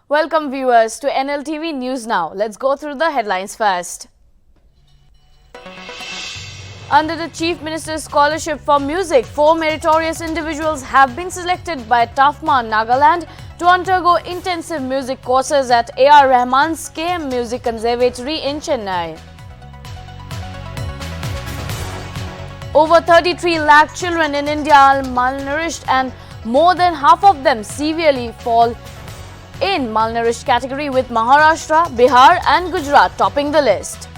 Welcome viewers to Nltv News Now. Let's go through the headlines first. Under the Chief Minister's Scholarship for Music, 4 meritorious individuals have been selected by Tokuimong, Nagaland to undergo intensive music courses at A.R. Rahman's KM Music Conservatory in Chennai. Over 33 lakh children in India are malnourished and more than half of them severely fall in malnourished category, with Maharashtra, Bihar and Gujarat topping the list.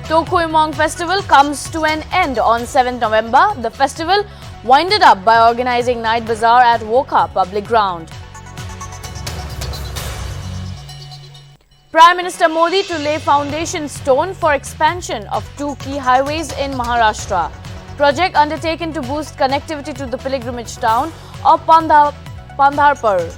Tokuimong festival comes to an end on 7th November. The festival winded up by organizing night bazaar at Wokha public ground. Prime Minister Modi to lay foundation stone for expansion of 2 key highways in Maharashtra. Project undertaken to boost connectivity to the pilgrimage town of Pandharpur.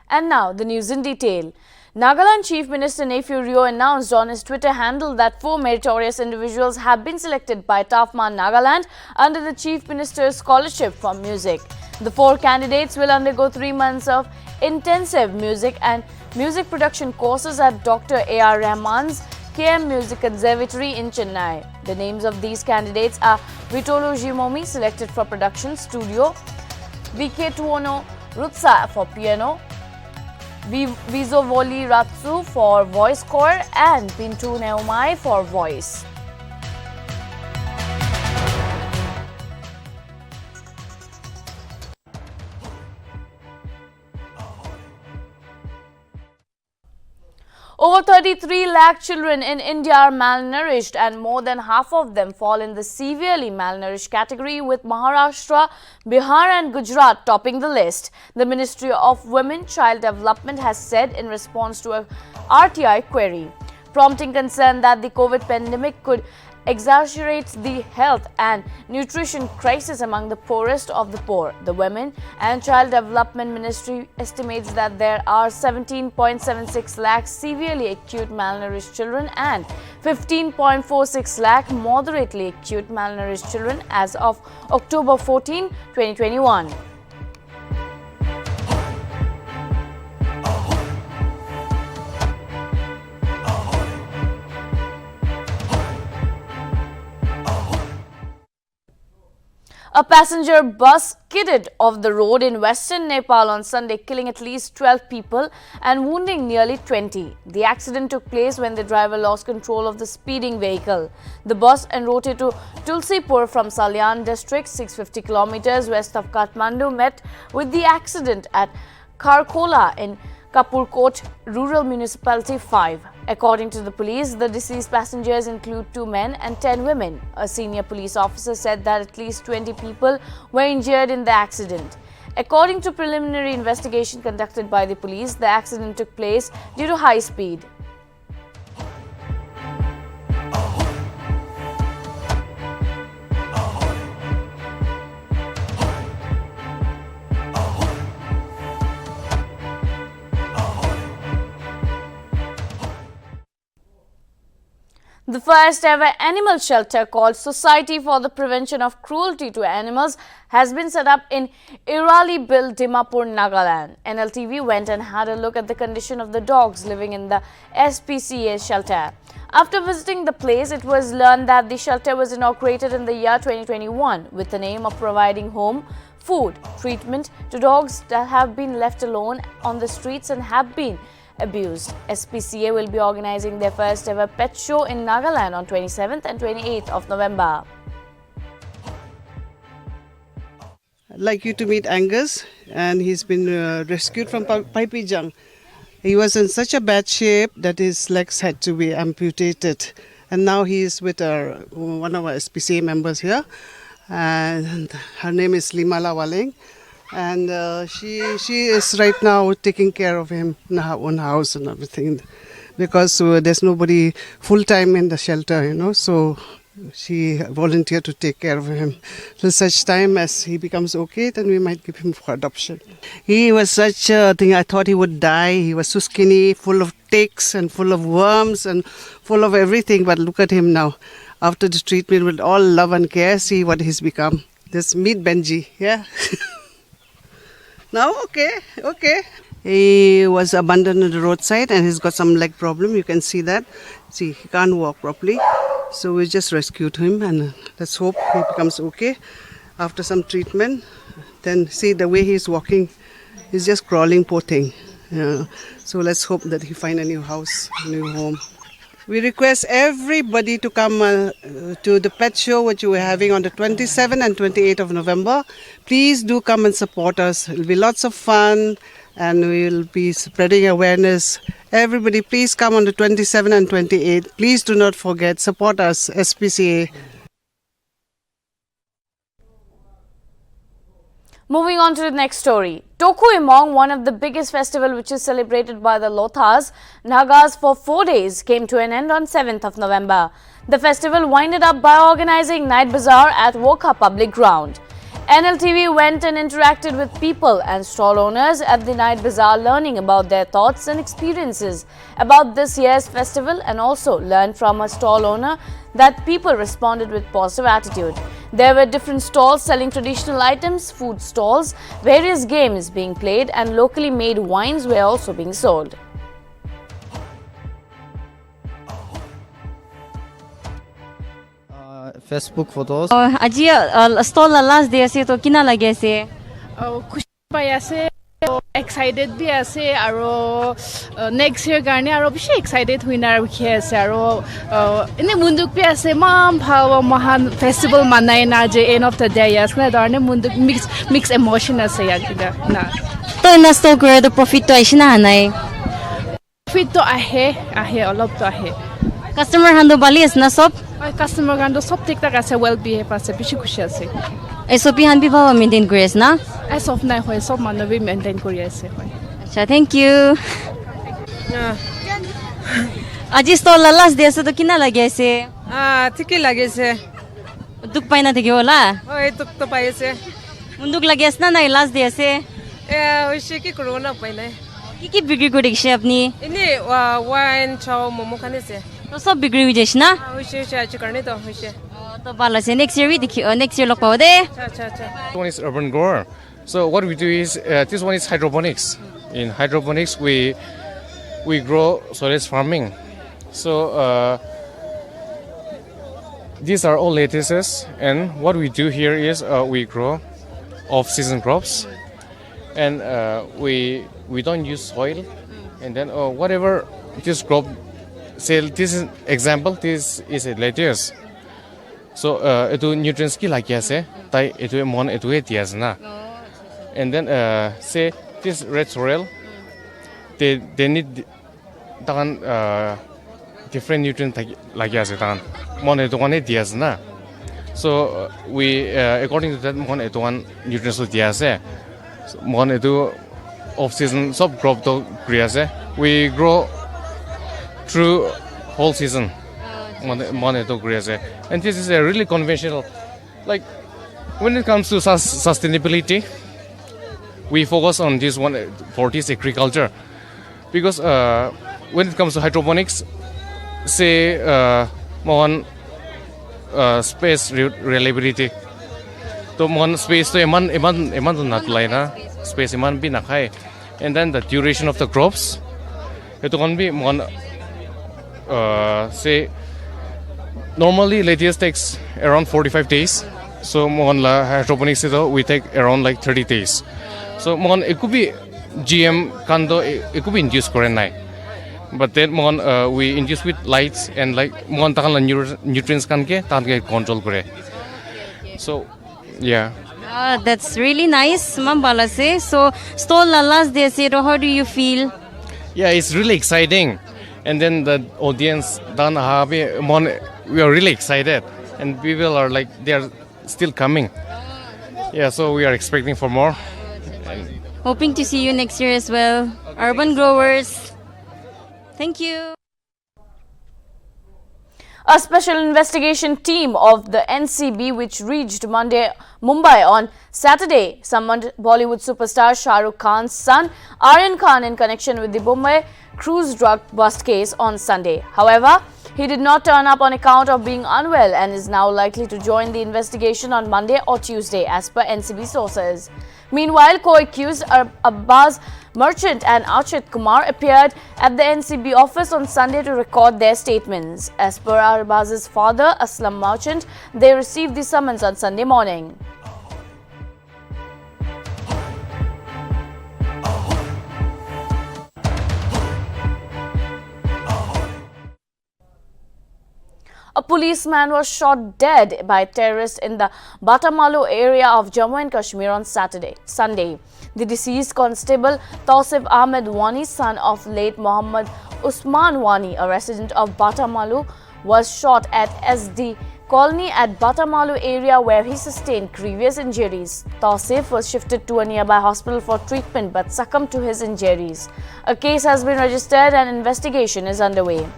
And now the news in detail. Nagaland Chief Minister Nephew Rio announced on his Twitter handle that 4 meritorious individuals have been selected by Tokuimong, Nagaland under the Chief Minister's Scholarship for Music. The 4 candidates will undergo 3 months of intensive music and music production courses at Dr. A.R. Rahman's KM Music Conservatory in Chennai. The names of these candidates are Vitolo Jimomi, selected for production studio, VK Tuono Rutsa for piano, Vizovoli Ratsu for voice corps and Pintu Neumai for voice. Over 33 lakh children in India are malnourished and more than half of them fall in the severely malnourished category, with Maharashtra, Bihar and Gujarat topping the list. The Ministry of Women Child Development has said in response to a RTI query, prompting concern that the COVID pandemic could exacerbate the health and nutrition crisis among the poorest of the poor. The Women and Child Development Ministry estimates that there are 17.76 lakh severely acute malnourished children and 15.46 lakh moderately acute malnourished children as of October 14, 2021. A passenger bus skidded off the road in western Nepal on Sunday, killing at least 12 people and wounding nearly 20. The accident took place when the driver lost control of the speeding vehicle. The bus en route to Tulsipur from Salyan district, 650 kilometers west of Kathmandu, met with the accident at Kharkola in Kapurkot Rural Municipality 5. According to the police, the deceased passengers include 2 men and 10 women. A senior police officer said that at least 20 people were injured in the accident. According to preliminary investigation conducted by the police, the accident took place due to high speed. The first ever animal shelter called Society for the Prevention of Cruelty to Animals has been set up in Irali Bill, Dimapur, Nagaland. NLTV went and had a look at the condition of the dogs living in the SPCA shelter. After visiting the place, it was learned that the shelter was inaugurated in the year 2021 with the aim of providing home, food, treatment to dogs that have been left alone on the streets and have been abused. SPCA will be organizing their first ever pet show in Nagaland on 27th and 28th of November. I'd like you to meet Angus, and he's been rescued from Paipijang. He was in such a bad shape that his legs had to be amputated, and now he is with one of our SPCA members here, and her name is Limala Waling. And she is right now taking care of him in her own house and everything. because there's nobody full time in the shelter, so she volunteered to take care of him till such time as he becomes okay. Then we might give him for adoption. He was such a thing. I thought he would die. He was so skinny, full of ticks and full of worms and full of everything. But look at him now. After the treatment with all love and care, see what he's become. Just meet Benji, yeah. Now, okay. He was abandoned on the roadside and he's got some leg problem. You can see that. See, he can't walk properly. So we just rescued him and let's hope he becomes okay after some treatment. Then see the way he's walking, he's just crawling, poor thing. So let's hope that he find a new house, a new home. We request everybody to come to the pet show which we're having on the 27th and 28th of November. Please do come and support us. It will be lots of fun and we will be spreading awareness. Everybody please come on the 27th and 28th. Please do not forget, support us, SPCA. Moving on to the next story. Tokuimong, one of the biggest festival which is celebrated by the Lothas, Nagas for 4 days, came to an end on 7th of November. The festival winded up by organizing night bazaar at Wokha Public Ground. Nltv went and interacted with people and stall owners at the night bazaar, learning about their thoughts and experiences about this year's festival, and also learned from a stall owner that people responded with positive attitude. There were different stalls selling traditional items, food stalls, various games being played, and locally made wines were also being sold. Facebook photos. Aji stall la last day ase to kina lage ase? Khushi pai ase, excited bhi ase aro next year garne aro bishi excited huina rakhi ase aro ine munduk pi ase mam bhawa mahan festival manai na je end of the day yasna darne munduk mix emotion ase yakida na To ina stall kore to profit to aishina hanai. Profit to ahe olop to ahe. Customer hando bali as na sob? Customer gando sob thik tak ase, well behave ase, bishi khushi ase. SOP han bi bhawa maintain kore as na? As of now hoy sob manu bi maintain kori ase hoy. Acha, thank you. Aji stall la last day ase to kina lage ase? Thiki lage ase. Duk paina thike hola? Oi tuk to pai ase. Munduk lage as na na last day ase? Oise ki corona pai nai. Ki bikri kore gishe apni? Ini wine chow momo khane se. To sob bikri hui jesh na? Oise achi karne to oise. To bala se next year we dekhi next year lok pao de. Cha. This one is urban grower. So what we do is this one is hydroponics. In hydroponics we grow soil farming. So these are all lettuces, and what we do here is we grow off-season crops, and we don't use soil, and then whatever this crop. Say this is example. This is a lettuce. So itu nutrients ki lagi ase, tai itu mon itu etias na. And then say this red sorrel, they need tangan different nutrients lagi ase tangan. Mon itu one etias na. So we according to that mon itu one nutrients etias ase. Mon itu off season sub crop to grow ase. We grow through whole season. And this is a really conventional, like when it comes to sustainability, we focus on this one for this agriculture, because when it comes to hydroponics, say on space reliability, to mon space to eman not line na space eman bi nakai, and then the duration of the crops, it can be mon say normally lettuce takes around 45 days. So mon la hydroponics we take around like 30 days. So mon it could be GM kando it could be induced nai. But then mon we induce with lights and like mon takal nutrients kanke tanke control kore. So yeah. That's really nice, Mambala se. So stall la last day se, how do you feel? Yeah, it's really exciting. And then the audience dan we are really excited, and people are like they are still coming. Yeah, so we are expecting for more. Hoping to see you next year as well. Urban growers. Thank you. A special investigation team of the NCB, which reached Mumbai on Saturday, summoned Bollywood superstar Shah Rukh Khan's son Aryan Khan in connection with the Bombay cruise drug bust case on Sunday. However, he did not turn up on account of being unwell and is now likely to join the investigation on Monday or Tuesday, as per NCB sources. Meanwhile, co-accused Abbas Merchant and Archit Kumar appeared at the NCB office on Sunday to record their statements. As per Abbas's father, Aslam Merchant, they received the summons on Sunday morning. A policeman was shot dead by terrorists in the Batamalu area of Jammu and Kashmir on Sunday. The deceased constable Tausif Ahmed Wani, son of late Muhammad Usman Wani, a resident of Batamalu, was shot at SD colony at Batamalu area where he sustained grievous injuries. Tausif was shifted to a nearby hospital for treatment but succumbed to his injuries. A case has been registered and investigation is underway.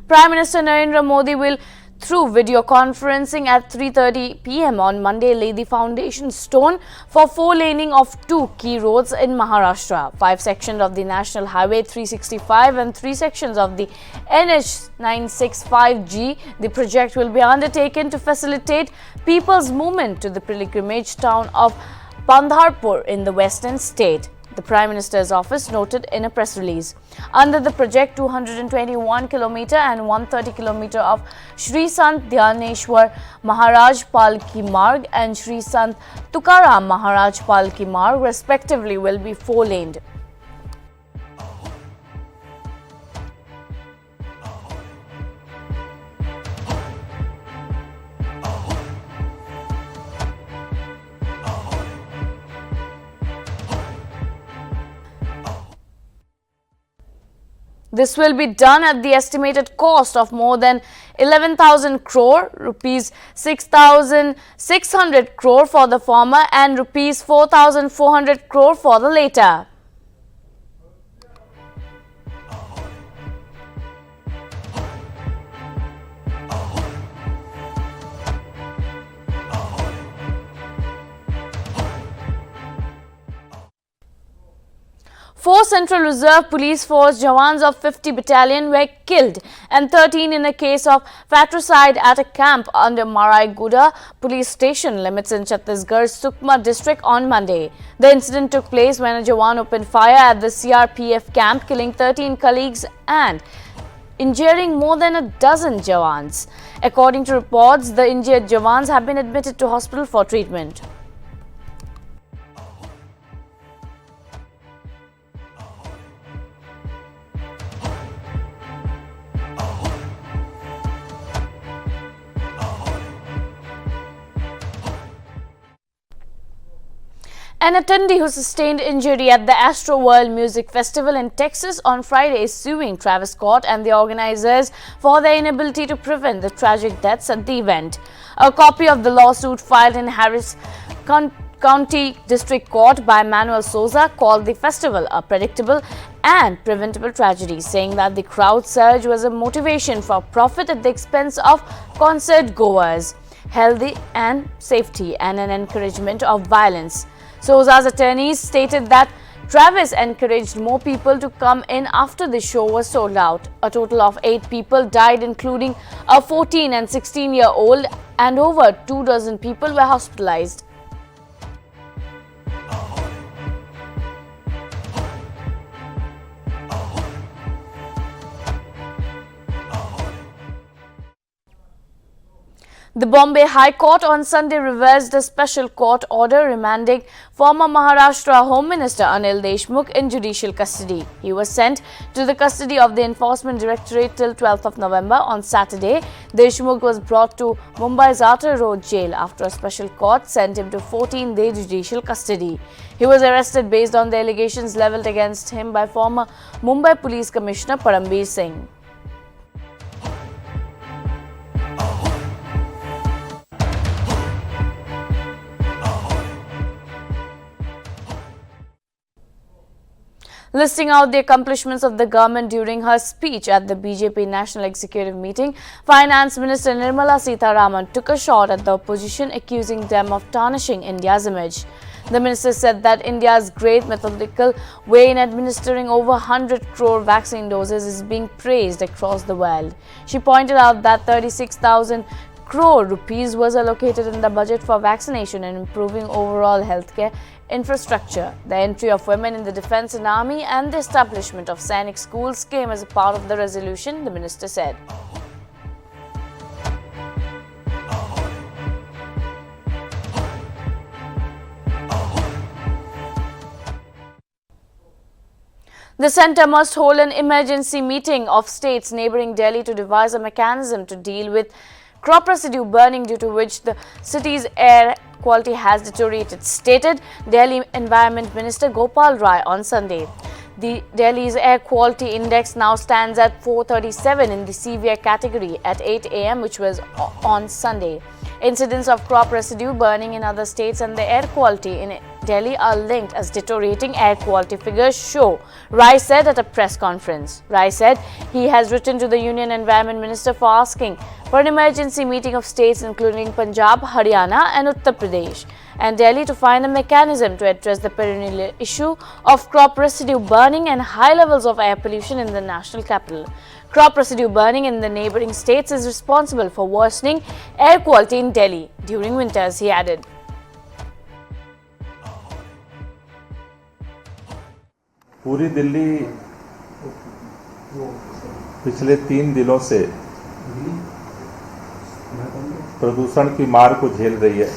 Prime Minister Narendra Modi will, through video conferencing at 3:30 p.m. on Monday, lay the foundation stone for four-laning of two key roads in Maharashtra. 5 sections of the National Highway 365 and 3 sections of the NH 965G. The project will be undertaken to facilitate people's movement to the pilgrimage town of Pandharpur in the western state, the Prime Minister's office noted in a press release. Under the project, 221 km and 130 km of Shri Sant Dhyaneshwar Maharaj Palki Marg and Shri Sant Tukaram Maharaj Palki Marg respectively will be four-laned. This will be done at the estimated cost of more than 11,000 crore, rupees 6,600 crore for the former and rupees 4,400 crore for the latter. Four Central Reserve Police Force Jawans of 50 Battalion were killed and 13 in a case of fratricide at a camp under Maraiguda Police Station limits in Chhattisgarh's Sukma district on Monday. The incident took place when a Jawan opened fire at the CRPF camp, killing 13 colleagues and injuring more than a dozen Jawans. According to reports, the injured Jawans have been admitted to hospital for treatment. An attendee who sustained injury at the Astroworld Music Festival in Texas on Friday is suing Travis Scott and the organizers for their inability to prevent the tragic deaths at the event. A copy of the lawsuit filed in Harris County District Court by Manuel Souza called the festival a predictable and preventable tragedy, saying that the crowd surge was a motivation for profit at the expense of concert goers, health and safety, and an encouragement of violence. Souza's attorneys stated that Travis encouraged more people to come in after the show was sold out. A total of 8 people died, including a 14 and 16-year-old, and over 24 people were hospitalized. The Bombay High Court on Sunday reversed a special court order remanding former Maharashtra Home Minister Anil Deshmukh in judicial custody. He was sent to the custody of the Enforcement Directorate till 12th of November. On Saturday, Deshmukh was brought to Mumbai's Outer Road jail after a special court sent him to 14-day judicial custody. He was arrested based on the allegations levelled against him by former Mumbai Police Commissioner Parambir Singh. Listing out the accomplishments of the government during her speech at the BJP National Executive Meeting, Finance Minister Nirmala Sitharaman took a shot at the opposition, accusing them of tarnishing India's image. The minister said that India's great methodical way in administering over 100 crore vaccine doses is being praised across the world. She pointed out that 36,000 crore rupees was allocated in the budget for vaccination and improving overall healthcare infrastructure. The entry of women in the defense and army and the establishment of Sainik schools came as a part of the resolution, the minister said. The centre must hold an emergency meeting of states neighbouring Delhi to devise a mechanism to deal with crop residue burning, due to which the city's air quality has deteriorated, stated Delhi Environment Minister Gopal Rai on Sunday. The Delhi's air quality index now stands at 437 in the severe category at 8 a.m., which was on Sunday. Incidents of crop residue burning in other states and the air quality in Delhi are linked, as deteriorating air quality figures show, Rai said at a press conference. Rai said he has written to the Union Environment Minister for asking for an emergency meeting of states including Punjab, Haryana and Uttar Pradesh and Delhi to find a mechanism to address the perennial issue of crop residue burning and high levels of air pollution in the national capital. Crop residue burning in the neighbouring states is responsible for worsening air quality in Delhi during winters, he added. पूरी दिल्ली पिछले 3 दिनों से प्रदूषण की मार को झेल रही है।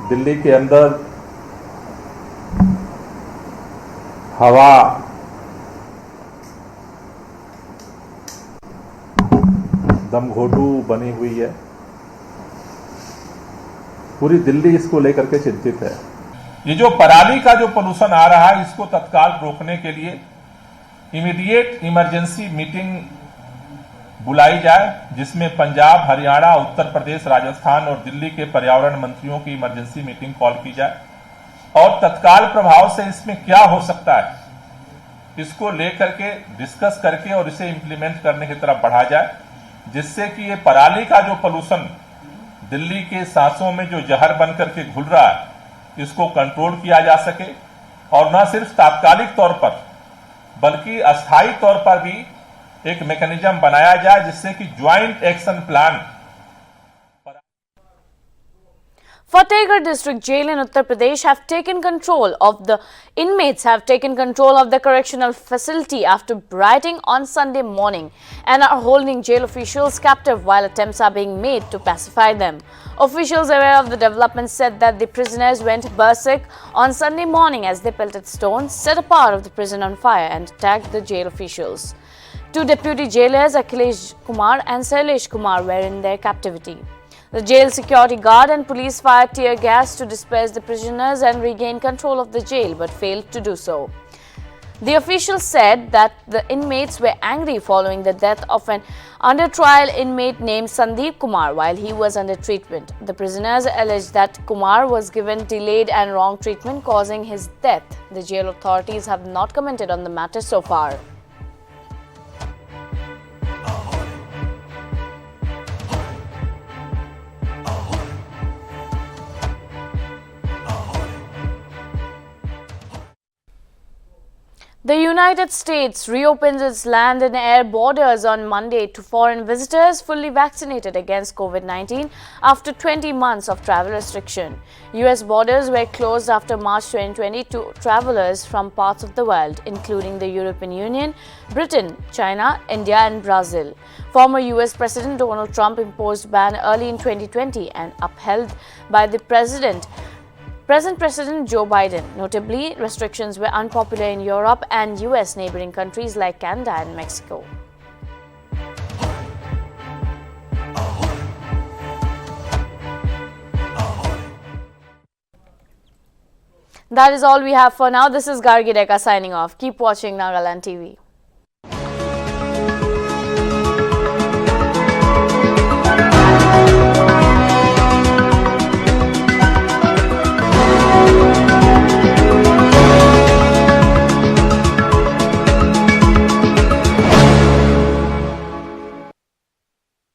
दिल्ली के अंदर हवा दमघोटू बनी हुई है। पूरी दिल्ली इसको लेकर के चिंतित है। ये जो पराली का जो पोल्यूशन आ रहा है, इसको तत्काल रोकने के लिए इमीडिएट इमरजेंसी मीटिंग बुलाई जाए, जिसमें पंजाब, हरियाणा, उत्तर प्रदेश, राजस्थान और दिल्ली के पर्यावरण मंत्रियों की इमरजेंसी मीटिंग कॉल की जाए और तत्काल प्रभाव से इसमें क्या हो सकता है, इसको लेकर के डिस्कस करके और इसे इंप्लीमेंट करने की तरफ बढ़ा जाए, जिससे कि ये पराली का जो पोल्यूशन दिल्ली के सांसों में जो जहर बन करके घुल रहा है, इसको कंट्रोल किया जा सके और न सिर्फ तात्कालिक तौर पर बल्कि अस्थायी तौर पर भी एक मैकेनिज्म बनाया जाए, जिससे कि joint action plan. Fatehgarh District Jail in Uttar Pradesh have taken control of the correctional facility after rioting on Sunday morning and are holding jail officials captive while attempts are being made to pacify them. Officials aware of the development said that the prisoners went berserk on Sunday morning as they pelted stones, set a part of the prison on fire and attacked the jail officials. 2 deputy jailers, Akhilesh Kumar and Sailesh Kumar, were in their captivity. The jail security guard and police fired tear gas to disperse the prisoners and regain control of the jail, but failed to do so. The officials said that the inmates were angry following the death of an under-trial inmate named Sandeep Kumar while he was under treatment. The prisoners alleged that Kumar was given delayed and wrong treatment, causing his death. The jail authorities have not commented on the matter so far. The United States reopens its land and air borders on Monday to foreign visitors fully vaccinated against COVID-19 after 20 months of travel restriction. US borders were closed after March 2020 to travelers from parts of the world, including the European Union, Britain, China, India and Brazil. Former US President Donald Trump imposed ban early in 2020 and upheld by the present President Joe Biden. Notably, restrictions were unpopular in Europe and US neighboring countries like Canada and Mexico. That is all we have for now. This is Gargi Deka signing off. Keep watching Nagaland TV.